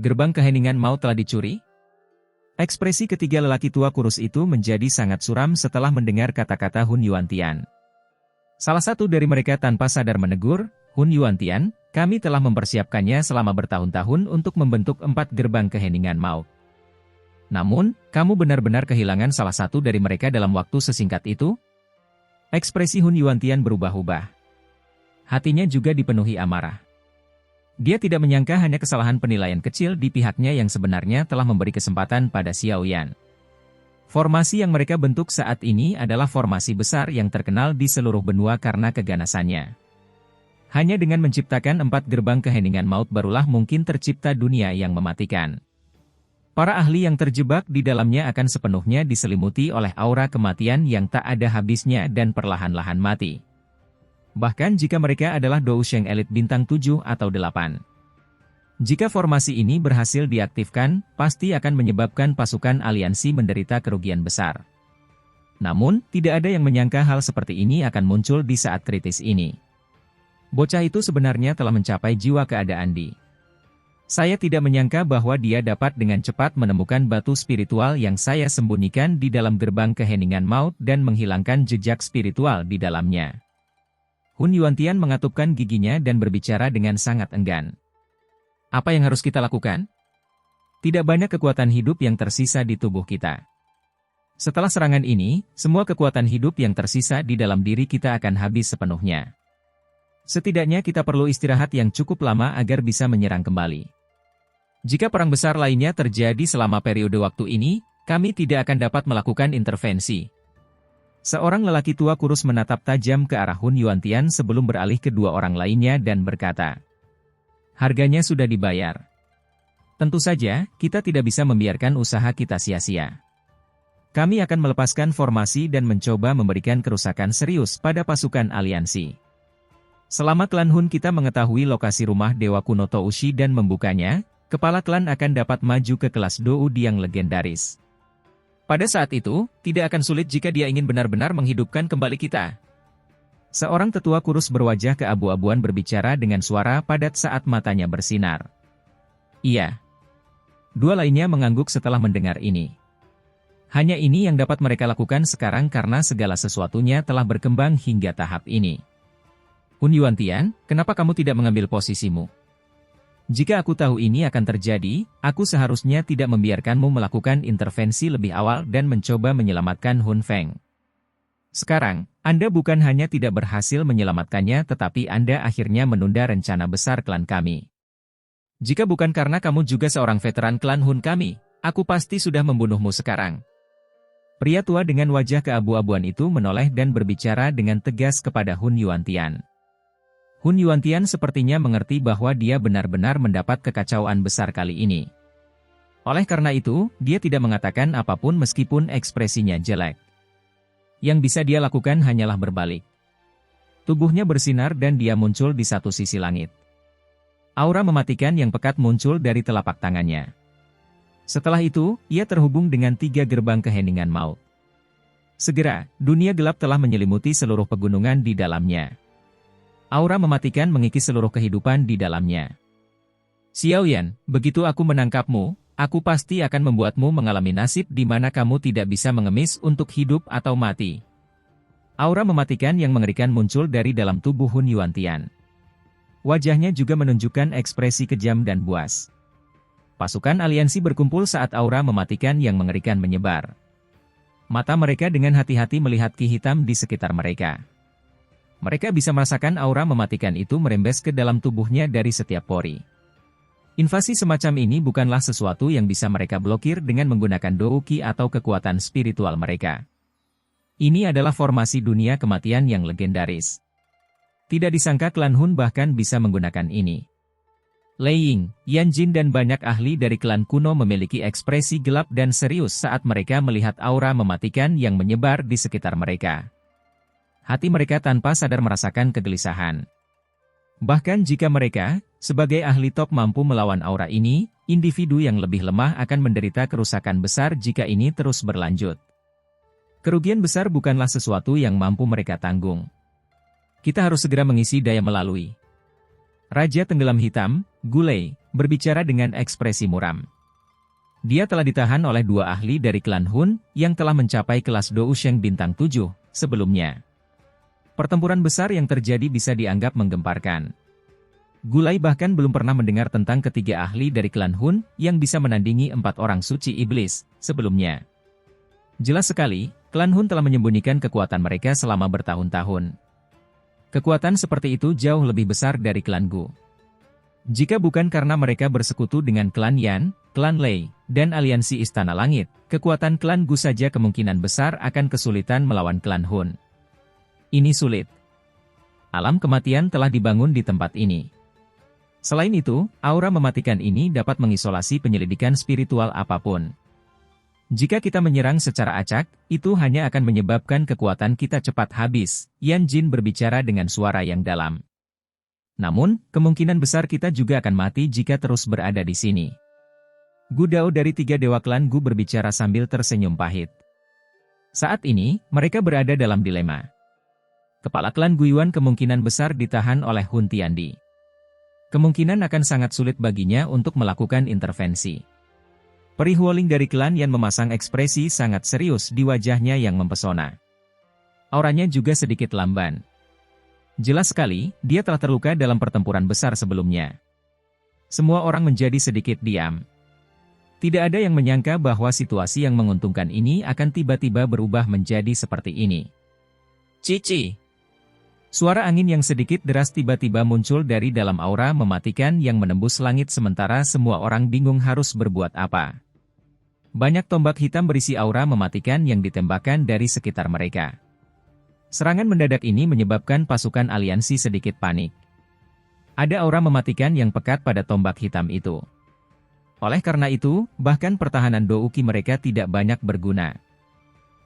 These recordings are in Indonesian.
Gerbang keheningan maut telah dicuri? Ekspresi ketiga lelaki tua kurus itu menjadi sangat suram setelah mendengar kata-kata Hun Yuantian. Salah satu dari mereka tanpa sadar menegur, Hun Yuantian, kami telah mempersiapkannya selama bertahun-tahun untuk membentuk 4 gerbang keheningan maut. Namun, kamu benar-benar kehilangan salah satu dari mereka dalam waktu sesingkat itu? Ekspresi Hun Yuantian berubah-ubah. Hatinya juga dipenuhi amarah. Dia tidak menyangka hanya kesalahan penilaian kecil di pihaknya yang sebenarnya telah memberi kesempatan pada Xiao Yan. Formasi yang mereka bentuk saat ini adalah formasi besar yang terkenal di seluruh benua karena keganasannya. Hanya dengan menciptakan 4 gerbang keheningan maut barulah mungkin tercipta dunia yang mematikan. Para ahli yang terjebak di dalamnya akan sepenuhnya diselimuti oleh aura kematian yang tak ada habisnya dan perlahan-lahan mati. Bahkan jika mereka adalah Dou Sheng elit bintang 7 atau 8. Jika formasi ini berhasil diaktifkan, pasti akan menyebabkan pasukan aliansi menderita kerugian besar. Namun, tidak ada yang menyangka hal seperti ini akan muncul di saat kritis ini. Bocah itu sebenarnya telah mencapai jiwa keadaan di. Saya tidak menyangka bahwa dia dapat dengan cepat menemukan batu spiritual yang saya sembunyikan di dalam gerbang keheningan maut dan menghilangkan jejak spiritual di dalamnya. Hun Yuantian mengatupkan giginya dan berbicara dengan sangat enggan. Apa yang harus kita lakukan? Tidak banyak kekuatan hidup yang tersisa di tubuh kita. Setelah serangan ini, semua kekuatan hidup yang tersisa di dalam diri kita akan habis sepenuhnya. Setidaknya kita perlu istirahat yang cukup lama agar bisa menyerang kembali. Jika perang besar lainnya terjadi selama periode waktu ini, kami tidak akan dapat melakukan intervensi. Seorang lelaki tua kurus menatap tajam ke arah Hun Yuantian sebelum beralih ke 2 orang lainnya dan berkata, harganya sudah dibayar. Tentu saja, kita tidak bisa membiarkan usaha kita sia-sia. Kami akan melepaskan formasi dan mencoba memberikan kerusakan serius pada pasukan aliansi. Selama klan Hun kita mengetahui lokasi rumah Dewa Kuno Toushi dan membukanya, kepala klan akan dapat maju ke kelas Dou yang legendaris. Pada saat itu, tidak akan sulit jika dia ingin benar-benar menghidupkan kembali kita. Seorang tetua kurus berwajah keabu-abuan berbicara dengan suara padat saat matanya bersinar. Iya. 2 lainnya mengangguk setelah mendengar ini. Hanya ini yang dapat mereka lakukan sekarang karena segala sesuatunya telah berkembang hingga tahap ini. Hun Yuantian, kenapa kamu tidak mengambil posisimu? Jika aku tahu ini akan terjadi, aku seharusnya tidak membiarkanmu melakukan intervensi lebih awal dan mencoba menyelamatkan Hun Feng. Sekarang, Anda bukan hanya tidak berhasil menyelamatkannya tetapi Anda akhirnya menunda rencana besar klan kami. Jika bukan karena kamu juga seorang veteran klan Hun kami, aku pasti sudah membunuhmu sekarang. Pria tua dengan wajah keabu-abuan itu menoleh dan berbicara dengan tegas kepada Hun Yuantian. Hun Yuantian sepertinya mengerti bahwa dia benar-benar mendapat kekacauan besar kali ini. Oleh karena itu, dia tidak mengatakan apapun meskipun ekspresinya jelek. Yang bisa dia lakukan hanyalah berbalik. Tubuhnya bersinar dan dia muncul di satu sisi langit. Aura mematikan yang pekat muncul dari telapak tangannya. Setelah itu, ia terhubung dengan 3 gerbang keheningan maut. Segera, dunia gelap telah menyelimuti seluruh pegunungan di dalamnya. Aura mematikan mengikis seluruh kehidupan di dalamnya. Xiao Yan, begitu aku menangkapmu, aku pasti akan membuatmu mengalami nasib di mana kamu tidak bisa mengemis untuk hidup atau mati. Aura mematikan yang mengerikan muncul dari dalam tubuh Hun Yuantian. Wajahnya juga menunjukkan ekspresi kejam dan buas. Pasukan aliansi berkumpul saat aura mematikan yang mengerikan menyebar. Mata mereka dengan hati-hati melihat ki hitam di sekitar mereka. Mereka bisa merasakan aura mematikan itu merembes ke dalam tubuhnya dari setiap pori. Invasi semacam ini bukanlah sesuatu yang bisa mereka blokir dengan menggunakan Dou Qi atau kekuatan spiritual mereka. Ini adalah formasi dunia kematian yang legendaris. Tidak disangka klan Hun bahkan bisa menggunakan ini. Lei Ying, Yan Jin dan banyak ahli dari klan kuno memiliki ekspresi gelap dan serius saat mereka melihat aura mematikan yang menyebar di sekitar mereka. Hati mereka tanpa sadar merasakan kegelisahan. Bahkan jika mereka, sebagai ahli top mampu melawan aura ini, individu yang lebih lemah akan menderita kerusakan besar jika ini terus berlanjut. Kerugian besar bukanlah sesuatu yang mampu mereka tanggung. Kita harus segera mengisi daya melalui. Raja Tenggelam Hitam, Gulei, berbicara dengan ekspresi muram. Dia telah ditahan oleh 2 ahli dari klan Hun yang telah mencapai kelas Dousheng bintang 7 sebelumnya. Pertempuran besar yang terjadi bisa dianggap menggemparkan. Gulai bahkan belum pernah mendengar tentang ketiga ahli dari klan Hun yang bisa menandingi 4 orang suci iblis sebelumnya. Jelas sekali, klan Hun telah menyembunyikan kekuatan mereka selama bertahun-tahun. Kekuatan seperti itu jauh lebih besar dari klan Gu. Jika bukan karena mereka bersekutu dengan klan Yan, klan Lei, dan aliansi Istana Langit, kekuatan klan Gu saja kemungkinan besar akan kesulitan melawan klan Hun. Ini sulit. Alam kematian telah dibangun di tempat ini. Selain itu, aura mematikan ini dapat mengisolasi penyelidikan spiritual apapun. Jika kita menyerang secara acak, itu hanya akan menyebabkan kekuatan kita cepat habis, Yan Jin berbicara dengan suara yang dalam. Namun, kemungkinan besar kita juga akan mati jika terus berada di sini. Gu Dao dari 3 dewa klan Gu berbicara sambil tersenyum pahit. Saat ini, mereka berada dalam dilema. Kepala klan Guiyuan kemungkinan besar ditahan oleh Hun Tiandi. Kemungkinan akan sangat sulit baginya untuk melakukan intervensi. Peri Huoling dari klan Yan memasang ekspresi sangat serius di wajahnya yang mempesona. Auranya juga sedikit lamban. Jelas sekali, dia telah terluka dalam pertempuran besar sebelumnya. Semua orang menjadi sedikit diam. Tidak ada yang menyangka bahwa situasi yang menguntungkan ini akan tiba-tiba berubah menjadi seperti ini. Cici. Suara angin yang sedikit deras tiba-tiba muncul dari dalam aura mematikan yang menembus langit sementara semua orang bingung harus berbuat apa. Banyak tombak hitam berisi aura mematikan yang ditembakkan dari sekitar mereka. Serangan mendadak ini menyebabkan pasukan aliansi sedikit panik. Ada aura mematikan yang pekat pada tombak hitam itu. Oleh karena itu, bahkan pertahanan Douki mereka tidak banyak berguna.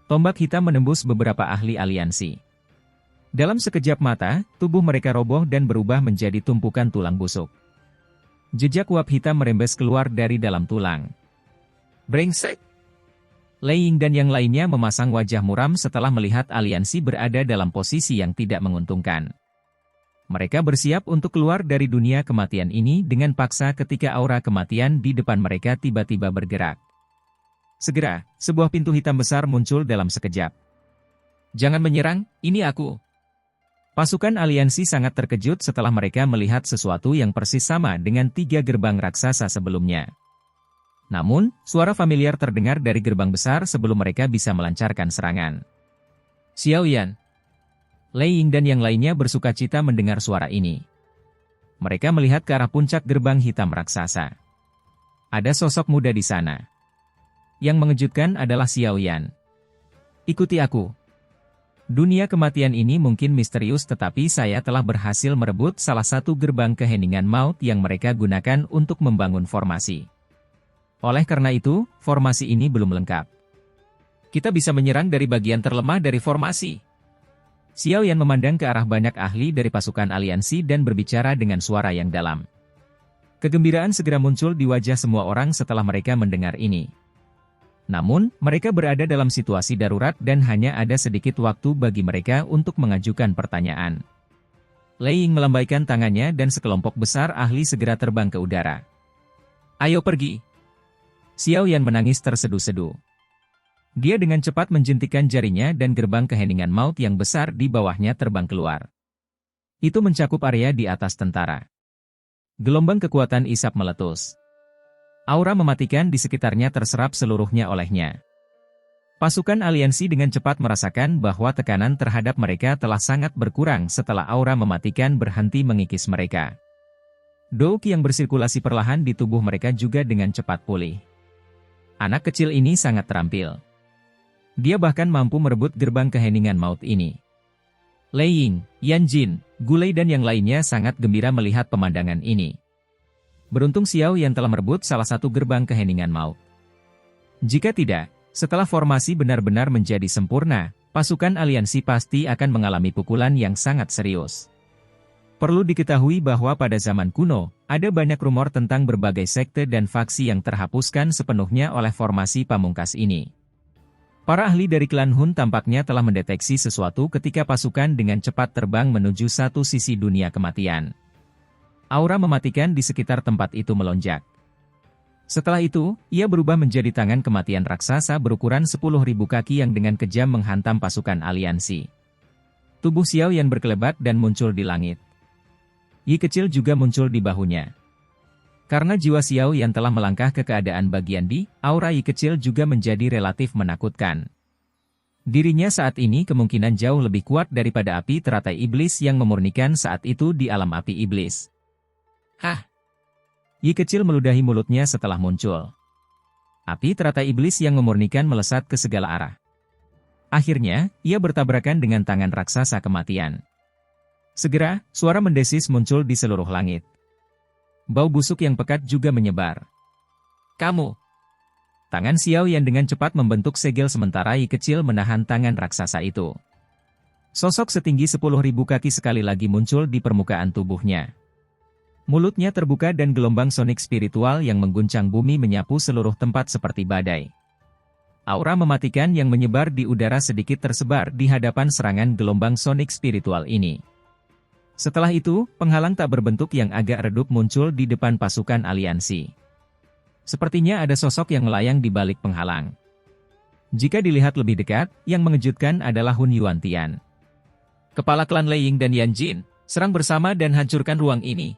Tombak hitam menembus beberapa ahli aliansi. Dalam sekejap mata, tubuh mereka roboh dan berubah menjadi tumpukan tulang busuk. Jejak uap hitam merembes keluar dari dalam tulang. Brengsek! Lei Ying dan yang lainnya memasang wajah muram setelah melihat aliansi berada dalam posisi yang tidak menguntungkan. Mereka bersiap untuk keluar dari dunia kematian ini dengan paksa ketika aura kematian di depan mereka tiba-tiba bergerak. Segera, sebuah pintu hitam besar muncul dalam sekejap. Jangan menyerang, ini aku. Pasukan aliansi sangat terkejut setelah mereka melihat sesuatu yang persis sama dengan 3 gerbang raksasa sebelumnya. Namun, suara familiar terdengar dari gerbang besar sebelum mereka bisa melancarkan serangan. Xiao Yan, Lei Ying dan yang lainnya bersukacita mendengar suara ini. Mereka melihat ke arah puncak gerbang hitam raksasa. Ada sosok muda di sana. Yang mengejutkan adalah Xiao Yan. Ikuti aku. Dunia kematian ini mungkin misterius tetapi saya telah berhasil merebut salah satu gerbang keheningan maut yang mereka gunakan untuk membangun formasi. Oleh karena itu, formasi ini belum lengkap. Kita bisa menyerang dari bagian terlemah dari formasi. Xiao Yan memandang ke arah banyak ahli dari pasukan aliansi dan berbicara dengan suara yang dalam. Kegembiraan segera muncul di wajah semua orang setelah mereka mendengar ini. Namun, mereka berada dalam situasi darurat dan hanya ada sedikit waktu bagi mereka untuk mengajukan pertanyaan. Lei Ying melambaikan tangannya dan sekelompok besar ahli segera terbang ke udara. Ayo pergi! Xiao Yan menangis terseduh-seduh. Dia dengan cepat menjentikan jarinya dan gerbang keheningan maut yang besar di bawahnya terbang keluar. Itu mencakup area di atas tentara. Gelombang kekuatan isap meletus. Aura mematikan di sekitarnya terserap seluruhnya olehnya. Pasukan aliansi dengan cepat merasakan bahwa tekanan terhadap mereka telah sangat berkurang setelah aura mematikan berhenti mengikis mereka. Douki yang bersirkulasi perlahan di tubuh mereka juga dengan cepat pulih. Anak kecil ini sangat terampil. Dia bahkan mampu merebut gerbang keheningan maut ini. Lei Ying, Yan Jin, Gulei dan yang lainnya sangat gembira melihat pemandangan ini. Beruntung Xiao Yan telah merebut salah satu gerbang keheningan maut. Jika tidak, setelah formasi benar-benar menjadi sempurna, pasukan aliansi pasti akan mengalami pukulan yang sangat serius. Perlu diketahui bahwa pada zaman kuno, ada banyak rumor tentang berbagai sekte dan faksi yang terhapuskan sepenuhnya oleh formasi pamungkas ini. Para ahli dari klan Hun tampaknya telah mendeteksi sesuatu ketika pasukan dengan cepat terbang menuju satu sisi dunia kematian. Aura mematikan di sekitar tempat itu melonjak. Setelah itu, ia berubah menjadi tangan kematian raksasa berukuran 10.000 kaki yang dengan kejam menghantam pasukan aliansi. Tubuh Xiao Yan berkelebat dan muncul di langit. Yi kecil juga muncul di bahunya. Karena jiwa Xiao Yan telah melangkah ke keadaan bagian di, aura Yi kecil juga menjadi relatif menakutkan. Dirinya saat ini kemungkinan jauh lebih kuat daripada api teratai iblis yang memurnikan saat itu di alam api iblis. Hah! Yi kecil meludahi mulutnya setelah muncul. Api teratai iblis yang memurnikan melesat ke segala arah. Akhirnya, ia bertabrakan dengan tangan raksasa kematian. Segera, suara mendesis muncul di seluruh langit. Bau busuk yang pekat juga menyebar. Kamu! Tangan Xiao Yan dengan cepat membentuk segel sementara Yi kecil menahan tangan raksasa itu. Sosok setinggi 10.000 kaki sekali lagi muncul di permukaan tubuhnya. Mulutnya terbuka dan gelombang sonik spiritual yang mengguncang bumi menyapu seluruh tempat seperti badai. Aura mematikan yang menyebar di udara sedikit tersebar di hadapan serangan gelombang sonik spiritual ini. Setelah itu, penghalang tak berbentuk yang agak redup muncul di depan pasukan aliansi. Sepertinya ada sosok yang melayang di balik penghalang. Jika dilihat lebih dekat, yang mengejutkan adalah Hun Yuantian. Kepala klan Lei Ying dan Yan Jin, serang bersama dan hancurkan ruang ini.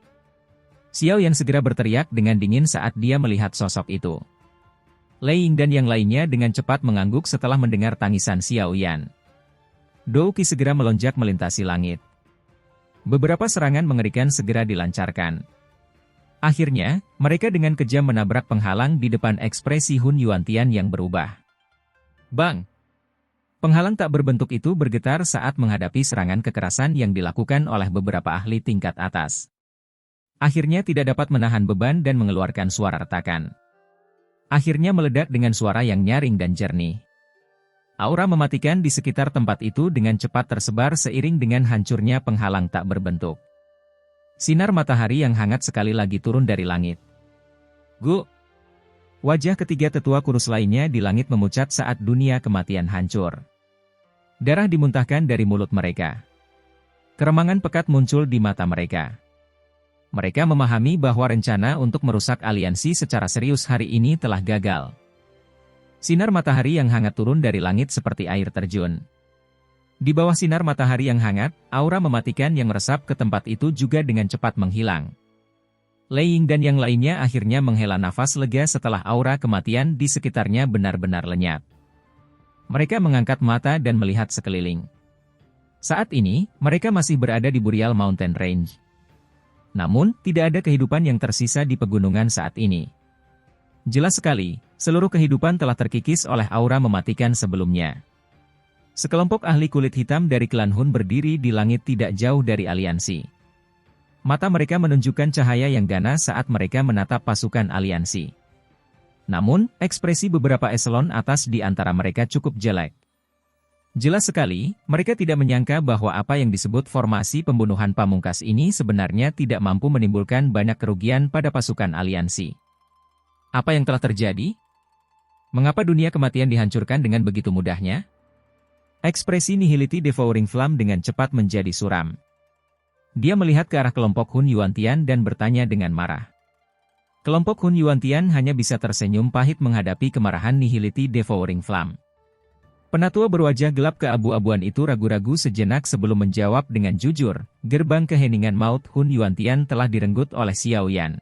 Xiao Yan segera berteriak dengan dingin saat dia melihat sosok itu. Lei Ying dan yang lainnya dengan cepat mengangguk setelah mendengar tangisan Xiao Yan. Dou Qi segera melonjak melintasi langit. Beberapa serangan mengerikan segera dilancarkan. Akhirnya, mereka dengan kejam menabrak penghalang di depan ekspresi Hun Yuantian yang berubah. Bang! Penghalang tak berbentuk itu bergetar saat menghadapi serangan kekerasan yang dilakukan oleh beberapa ahli tingkat atas. Akhirnya tidak dapat menahan beban dan mengeluarkan suara retakan. Akhirnya meledak dengan suara yang nyaring dan jernih. Aura mematikan di sekitar tempat itu dengan cepat tersebar seiring dengan hancurnya penghalang tak berbentuk. Sinar matahari yang hangat sekali lagi turun dari langit. Gu! Wajah ketiga tetua kurus lainnya di langit memucat saat dunia kematian hancur. Darah dimuntahkan dari mulut mereka. Keremangan pekat muncul di mata mereka. Mereka memahami bahwa rencana untuk merusak aliansi secara serius hari ini telah gagal. Sinar matahari yang hangat turun dari langit seperti air terjun. Di bawah sinar matahari yang hangat, aura mematikan yang meresap ke tempat itu juga dengan cepat menghilang. Lei Ying dan yang lainnya akhirnya menghela nafas lega setelah aura kematian di sekitarnya benar-benar lenyap. Mereka mengangkat mata dan melihat sekeliling. Saat ini, mereka masih berada di Burial Mountain Range. Namun, tidak ada kehidupan yang tersisa di pegunungan saat ini. Jelas sekali, seluruh kehidupan telah terkikis oleh aura mematikan sebelumnya. Sekelompok ahli kulit hitam dari klan Hun berdiri di langit tidak jauh dari aliansi. Mata mereka menunjukkan cahaya yang ganas saat mereka menatap pasukan aliansi. Namun, ekspresi beberapa eselon atas di antara mereka cukup jelek. Jelas sekali, mereka tidak menyangka bahwa apa yang disebut formasi pembunuhan pamungkas ini sebenarnya tidak mampu menimbulkan banyak kerugian pada pasukan aliansi. Apa yang telah terjadi? Mengapa dunia kematian dihancurkan dengan begitu mudahnya? Ekspresi Nihility Devouring Flame dengan cepat menjadi suram. Dia melihat ke arah kelompok Hun Yuantian dan bertanya dengan marah. Kelompok Hun Yuantian hanya bisa tersenyum pahit menghadapi kemarahan Nihility Devouring Flame. Penatua berwajah gelap keabu-abuan itu ragu-ragu sejenak sebelum menjawab dengan jujur, gerbang keheningan maut Hun Yuantian telah direnggut oleh Xiao Yan.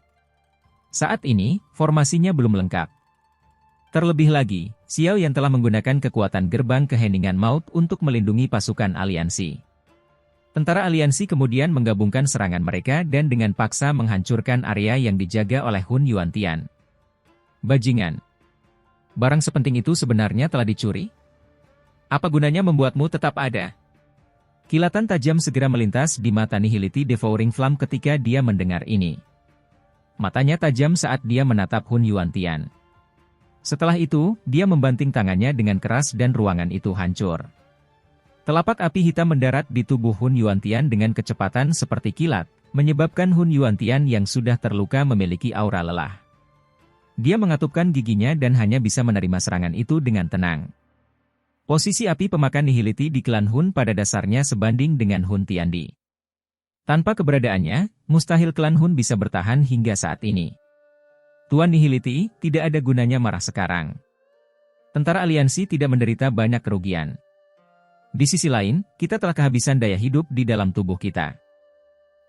Saat ini, formasinya belum lengkap. Terlebih lagi, Xiao Yan telah menggunakan kekuatan gerbang keheningan maut untuk melindungi pasukan aliansi. Tentara aliansi kemudian menggabungkan serangan mereka dan dengan paksa menghancurkan area yang dijaga oleh Hun Yuantian. Bajingan! Barang sepenting itu sebenarnya telah dicuri? Apa gunanya membuatmu tetap ada? Kilatan tajam segera melintas di mata Nihility Devouring Flame ketika dia mendengar ini. Matanya tajam saat dia menatap Hun Yuantian. Setelah itu, dia membanting tangannya dengan keras dan ruangan itu hancur. Telapak api hitam mendarat di tubuh Hun Yuantian dengan kecepatan seperti kilat, menyebabkan Hun Yuantian yang sudah terluka memiliki aura lelah. Dia mengatupkan giginya dan hanya bisa menerima serangan itu dengan tenang. Posisi api pemakan Nihility di klan Hun pada dasarnya sebanding dengan Hun Tiandi. Tanpa keberadaannya, Mustahil klan Hun bisa bertahan hingga saat ini. Tuan Nihility, tidak ada gunanya marah sekarang. Tentara aliansi tidak menderita banyak kerugian. Di sisi lain, kita telah kehabisan daya hidup di dalam tubuh kita.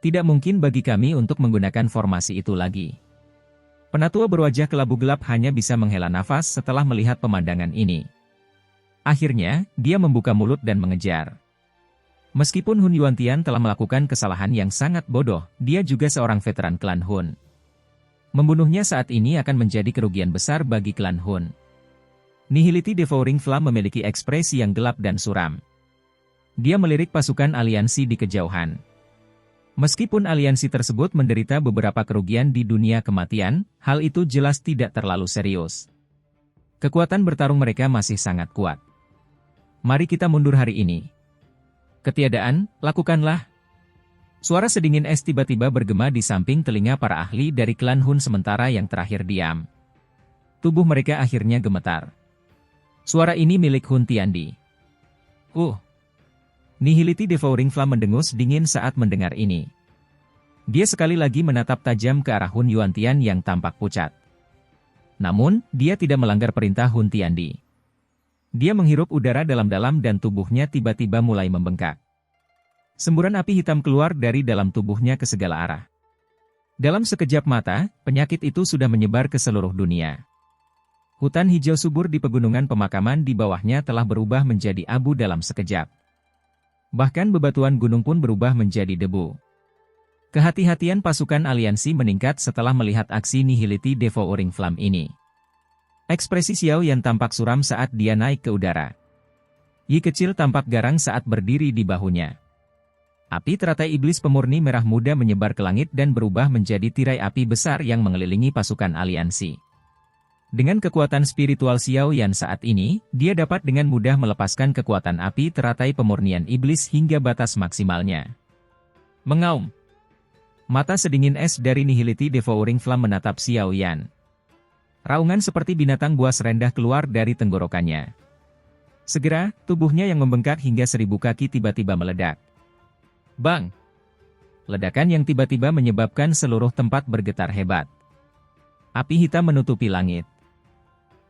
Tidak mungkin bagi kami untuk menggunakan formasi itu lagi. Penatua berwajah kelabu gelap hanya bisa menghela nafas setelah melihat pemandangan ini. Akhirnya, dia membuka mulut dan mengejar. Meskipun Hun Yuantian telah melakukan kesalahan yang sangat bodoh, dia juga seorang veteran klan Hun. Membunuhnya saat ini akan menjadi kerugian besar bagi klan Hun. Nihility Devouring Flame memiliki ekspresi yang gelap dan suram. Dia melirik pasukan aliansi di kejauhan. Meskipun aliansi tersebut menderita beberapa kerugian di dunia kematian, hal itu jelas tidak terlalu serius. Kekuatan bertarung mereka masih sangat kuat. Mari kita mundur hari ini. Ketiadaan, lakukanlah. Suara sedingin es tiba-tiba bergema di samping telinga para ahli dari klan Hun sementara yang terakhir diam. Tubuh mereka akhirnya gemetar. Suara ini milik Hun Tiandi. Nihility Devouring Flame mendengus dingin saat mendengar ini. Dia sekali lagi menatap tajam ke arah Hun Yuantian yang tampak pucat. Namun, dia tidak melanggar perintah Hun Tiandi. Dia menghirup udara dalam-dalam dan tubuhnya tiba-tiba mulai membengkak. Semburan api hitam keluar dari dalam tubuhnya ke segala arah. Dalam sekejap mata, penyakit itu sudah menyebar ke seluruh dunia. Hutan hijau subur di pegunungan pemakaman di bawahnya telah berubah menjadi abu dalam sekejap. Bahkan bebatuan gunung pun berubah menjadi debu. Kehati-hatian pasukan aliansi meningkat setelah melihat aksi Nihility Devouring Flame ini. Ekspresi Xiao Yan tampak suram saat dia naik ke udara. Yi kecil tampak garang saat berdiri di bahunya. Api teratai iblis pemurni merah muda menyebar ke langit dan berubah menjadi tirai api besar yang mengelilingi pasukan aliansi. Dengan kekuatan spiritual Xiao Yan saat ini, dia dapat dengan mudah melepaskan kekuatan api teratai pemurnian iblis hingga batas maksimalnya. Mengaum. Mata sedingin es dari Nihility Devouring Flame menatap Xiao Yan. Raungan seperti binatang buas rendah keluar dari tenggorokannya. Segera, tubuhnya yang membengkak hingga 1000 kaki tiba-tiba meledak. Bang! Ledakan yang tiba-tiba menyebabkan seluruh tempat bergetar hebat. Api hitam menutupi langit.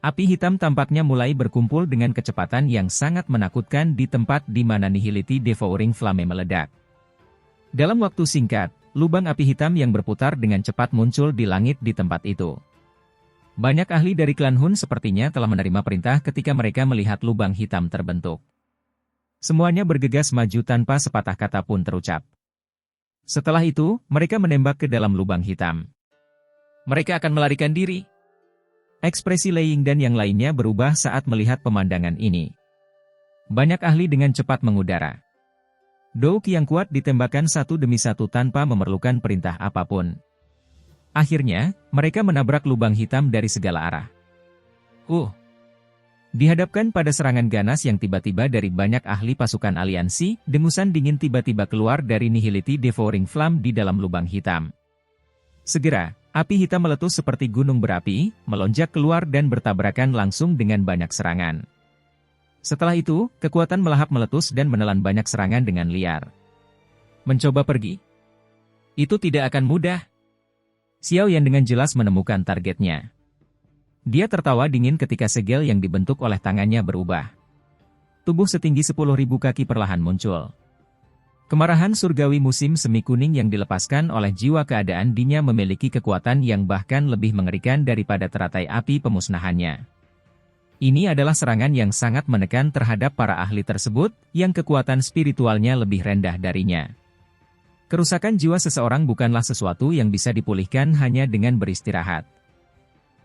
Api hitam tampaknya mulai berkumpul dengan kecepatan yang sangat menakutkan di tempat di mana Nihility Devouring Flame meledak. Dalam waktu singkat, lubang api hitam yang berputar dengan cepat muncul di langit di tempat itu. Banyak ahli dari klan Hun sepertinya telah menerima perintah ketika mereka melihat lubang hitam terbentuk. Semuanya bergegas maju tanpa sepatah kata pun terucap. Setelah itu, mereka menembak ke dalam lubang hitam. Mereka akan melarikan diri. Ekspresi Lei Ying dan yang lainnya berubah saat melihat pemandangan ini. Banyak ahli dengan cepat mengudara. Dou Qi yang kuat ditembakkan satu demi satu tanpa memerlukan perintah apapun. Akhirnya, mereka menabrak lubang hitam dari segala arah. Dihadapkan pada serangan ganas yang tiba-tiba dari banyak ahli pasukan aliansi, dengusan dingin tiba-tiba keluar dari Nihility Devouring Flame di dalam lubang hitam. Segera, api hitam meletus seperti gunung berapi, melonjak keluar dan bertabrakan langsung dengan banyak serangan. Setelah itu, kekuatan melahap meletus dan menelan banyak serangan dengan liar. Mencoba pergi? Itu tidak akan mudah. Xiao Yan dengan jelas menemukan targetnya. Dia tertawa dingin ketika segel yang dibentuk oleh tangannya berubah. Tubuh setinggi 10.000 kaki perlahan muncul. Kemarahan surgawi musim semi kuning yang dilepaskan oleh jiwa keadaan dinya memiliki kekuatan yang bahkan lebih mengerikan daripada teratai api pemusnahannya. Ini adalah serangan yang sangat menekan terhadap para ahli tersebut, yang kekuatan spiritualnya lebih rendah darinya. Kerusakan jiwa seseorang bukanlah sesuatu yang bisa dipulihkan hanya dengan beristirahat.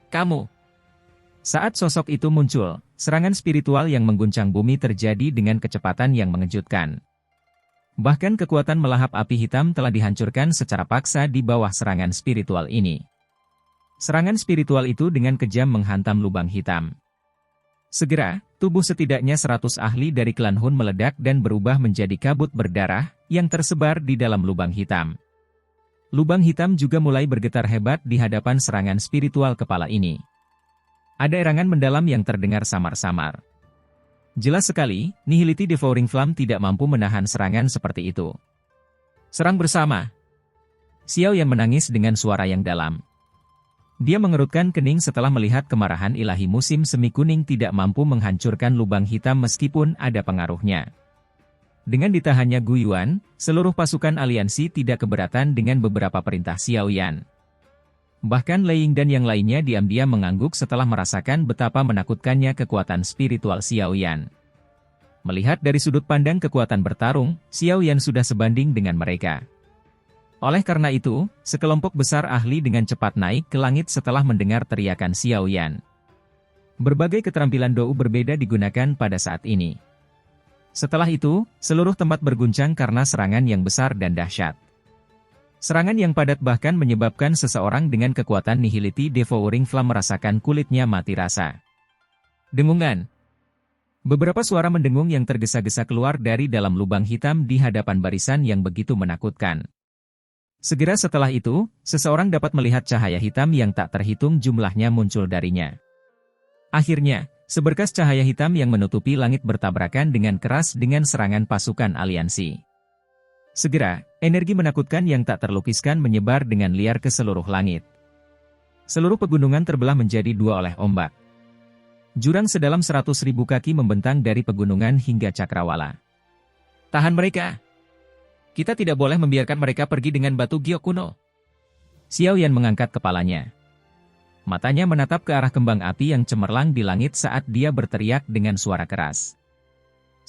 Kamu. Saat sosok itu muncul, serangan spiritual yang mengguncang bumi terjadi dengan kecepatan yang mengejutkan. Bahkan kekuatan melahap api hitam telah dihancurkan secara paksa di bawah serangan spiritual ini. Serangan spiritual itu dengan kejam menghantam lubang hitam. Segera, tubuh setidaknya 100 ahli dari klan Hun meledak dan berubah menjadi kabut berdarah, yang tersebar di dalam lubang hitam. Lubang hitam juga mulai bergetar hebat di hadapan serangan spiritual kepala ini. Ada erangan mendalam yang terdengar samar-samar. Jelas sekali, Nihility Devouring Flame tidak mampu menahan serangan seperti itu. Serang bersama. Xiao Yan menangis dengan suara yang dalam. Dia mengerutkan kening setelah melihat kemarahan ilahi musim semi kuning tidak mampu menghancurkan lubang hitam meskipun ada pengaruhnya. Dengan ditahannya Gu Yuan, seluruh pasukan aliansi tidak keberatan dengan beberapa perintah Xiao Yan. Bahkan Lei Ying dan yang lainnya diam-diam mengangguk setelah merasakan betapa menakutkannya kekuatan spiritual Xiao Yan. Melihat dari sudut pandang kekuatan bertarung, Xiao Yan sudah sebanding dengan mereka. Oleh karena itu, sekelompok besar ahli dengan cepat naik ke langit setelah mendengar teriakan Xiao Yan. Berbagai keterampilan Dou berbeda digunakan pada saat ini. Setelah itu, seluruh tempat berguncang karena serangan yang besar dan dahsyat. Serangan yang padat bahkan menyebabkan seseorang dengan kekuatan Nihility Devouring Flame merasakan kulitnya mati rasa. Dengungan. Beberapa suara mendengung yang tergesa-gesa keluar dari dalam lubang hitam di hadapan barisan yang begitu menakutkan. Segera setelah itu, seseorang dapat melihat cahaya hitam yang tak terhitung jumlahnya muncul darinya. Akhirnya, seberkas cahaya hitam yang menutupi langit bertabrakan dengan keras dengan serangan pasukan aliansi. Segera, energi menakutkan yang tak terlukiskan menyebar dengan liar ke seluruh langit. Seluruh pegunungan terbelah menjadi dua oleh ombak. Jurang sedalam 100.000 kaki membentang dari pegunungan hingga cakrawala. Tahan mereka! Kita tidak boleh membiarkan mereka pergi dengan batu giok kuno. Xiao Yan mengangkat kepalanya. Matanya menatap ke arah kembang api yang cemerlang di langit saat dia berteriak dengan suara keras.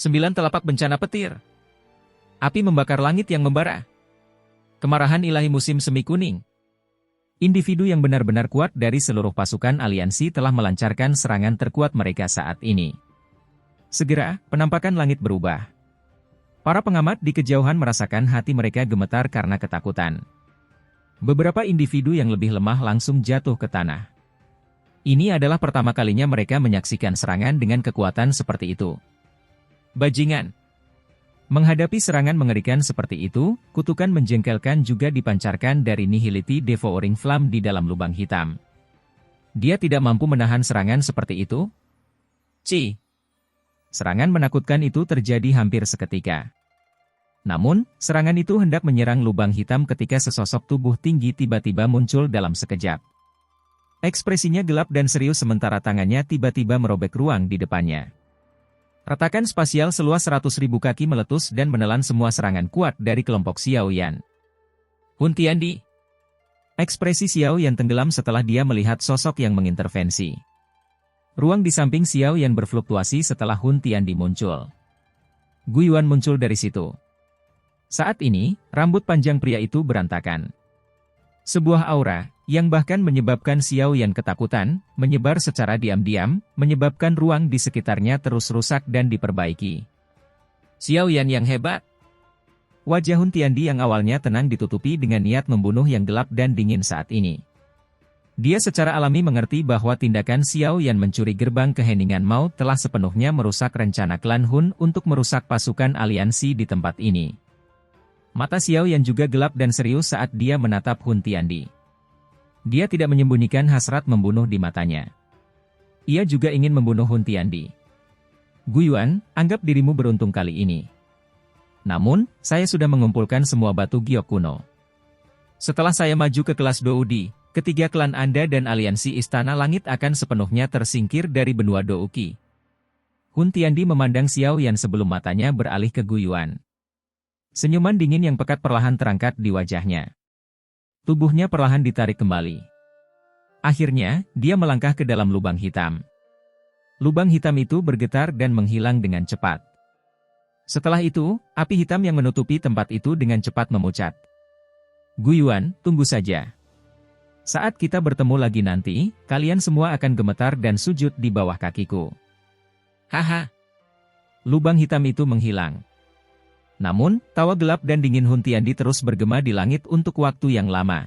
9 telapak bencana petir. Api membakar langit yang membara. Kemarahan ilahi musim semi kuning. Individu yang benar-benar kuat dari seluruh pasukan aliansi telah melancarkan serangan terkuat mereka saat ini. Segera, penampakan langit berubah. Para pengamat di kejauhan merasakan hati mereka gemetar karena ketakutan. Beberapa individu yang lebih lemah langsung jatuh ke tanah. Ini adalah pertama kalinya mereka menyaksikan serangan dengan kekuatan seperti itu. Bajingan! Menghadapi serangan mengerikan seperti itu, kutukan menjengkelkan juga dipancarkan dari Nihility Devouring Flame di dalam lubang hitam. Dia tidak mampu menahan serangan seperti itu? Serangan menakutkan itu terjadi hampir seketika. Namun, serangan itu hendak menyerang lubang hitam ketika sesosok tubuh tinggi tiba-tiba muncul dalam sekejap. Ekspresinya gelap dan serius sementara tangannya tiba-tiba merobek ruang di depannya. Retakan spasial seluas 100.000 kaki meletus dan menelan semua serangan kuat dari kelompok Xiao Yan. Hun Tiandi. Ekspresi Xiao Yan tenggelam setelah dia melihat sosok yang mengintervensi. Ruang di samping Xiao Yan berfluktuasi setelah Hun Tiandi muncul. Gu Yuan muncul dari situ. Saat ini, rambut panjang pria itu berantakan. Sebuah aura, yang bahkan menyebabkan Xiao Yan ketakutan, menyebar secara diam-diam, menyebabkan ruang di sekitarnya terus rusak dan diperbaiki. Xiao Yan yang hebat. Wajah Hun Tiandi yang awalnya tenang ditutupi dengan niat membunuh yang gelap dan dingin saat ini. Dia secara alami mengerti bahwa tindakan Xiao Yan mencuri gerbang keheningan maut telah sepenuhnya merusak rencana klan Hun untuk merusak pasukan aliansi di tempat ini. Mata Xiao Yan juga gelap dan serius saat dia menatap Hun Tiandi. Dia tidak menyembunyikan hasrat membunuh di matanya. Ia juga ingin membunuh Hun Tiandi. Gu Yuan, anggap dirimu beruntung kali ini. Namun, saya sudah mengumpulkan semua batu giok kuno. Setelah saya maju ke kelas Doudi, ketiga klan Anda dan aliansi Istana Langit akan sepenuhnya tersingkir dari benua Douki. Hun Tiandi memandang Xiao Yan sebelum matanya beralih ke Gu Yuan. Senyuman dingin yang pekat perlahan terangkat di wajahnya. Tubuhnya perlahan ditarik kembali. Akhirnya, dia melangkah ke dalam lubang hitam. Lubang hitam itu bergetar dan menghilang dengan cepat. Setelah itu, api hitam yang menutupi tempat itu dengan cepat memucat. Gu Yuan, tunggu saja. Saat kita bertemu lagi nanti, kalian semua akan gemetar dan sujud di bawah kakiku. Haha. Lubang hitam itu menghilang. Namun, tawa gelap dan dingin Hun Tiandi terus bergema di langit untuk waktu yang lama.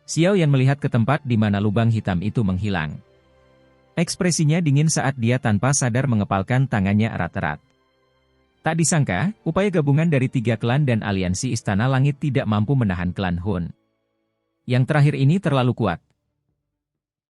Xiao Yan melihat ke tempat di mana lubang hitam itu menghilang. Ekspresinya dingin saat dia tanpa sadar mengepalkan tangannya erat-erat. Tak disangka, upaya gabungan dari 3 klan dan aliansi Istana Langit tidak mampu menahan klan Hun. Yang terakhir ini terlalu kuat.